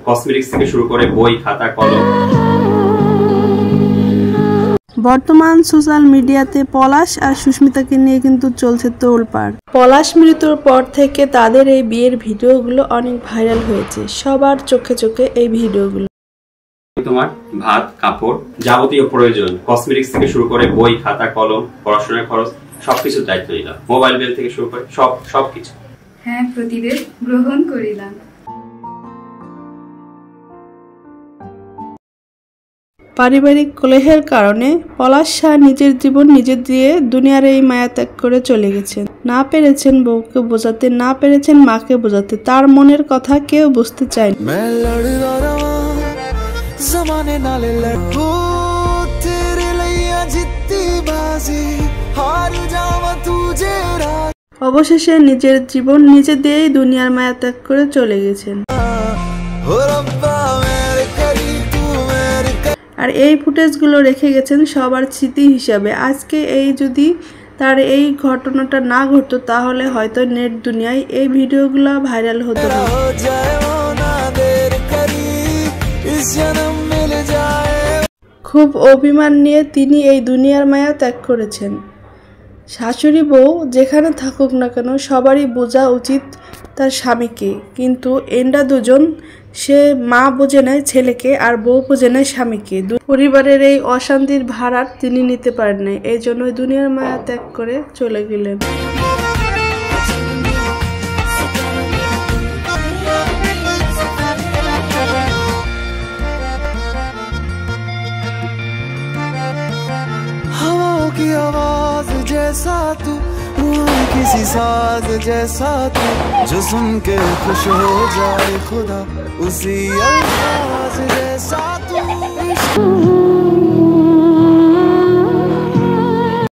Cosmetics থেকে শুরু করে বই, খাতা, কলম। বর্তমান সোশ্যাল মিডিয়াতে পলাশ আর সুস্মিতাকে নিয়ে কিন্তু চলছে তোলপাড়। পলাশ মৃত্যুর পর থেকে তাদের এই বিয়ের ভিডিওগুলো অনেক ভাইরাল হয়েছে, সবার চোখে চোখে এই ভিডিওগুলো। তোমার ভাত, কাপড়, যাবতীয় প্রয়োজন, কসমেটিক্স থেকে শুরু করে বই, খাতা, কলম, পড়াশোনার খরচ সবকিছুর দায়িত্ব নিলাম। মোবাইল বিল থেকে শুরু করে সবকিছু। হ্যাঁ, প্রতিবেদ গ্রহণ করিলাম। পারিবারিক কলহের কারণে পলাশ শাহ নিজের জীবন নিজে দিয়ে দুনিয়ার এই মায়া ত্যাগ করে চলে গেছেন। না পেরেছেন বউকে বোঝাতে, না পেরেছেন মাকে বোঝাতে, তার মনের কথা কেউ বুঝতে চায় না। অবশেষে নিজের জীবন নিজে দিয়েই দুনিয়ার মায়া ত্যাগ করে চলে গেছেন। আর এই ফুটেজগুলো রেখে গেছেন সবার স্মৃতি হিসাবে। আজকে এই যদি তার এই ঘটনাটা না ঘটতো তাহলে হয়তো নেট দুনিয়ায় এই ভিডিওগুলো ভাইরাল হতো না। খুব অভিমান নিয়ে তিনি এই দুনিয়ার মায়া ত্যাগ করেছেন। শাশুড়ি বউ যেখানে থাকুক না কেন সবারই বোঝা উচিত তার স্বামীকে, কিন্তু এন্ডা দুজন, সে মা বোঝে নেয় ছেলেকে আর বউ বোঝে নেয় স্বামীকে। পরিবারের এই অশান্তির ভাড়া তিনি নিতে পারেন না, এই জন্যই দুনিয়ার মায়া ত্যাগ করে চলে গেলেন। की आवाज जैसा तू, किसी साज जैसा तू, जो सुन के खुश हो जाए खुदा, उसी अल्फाज जैसा तू।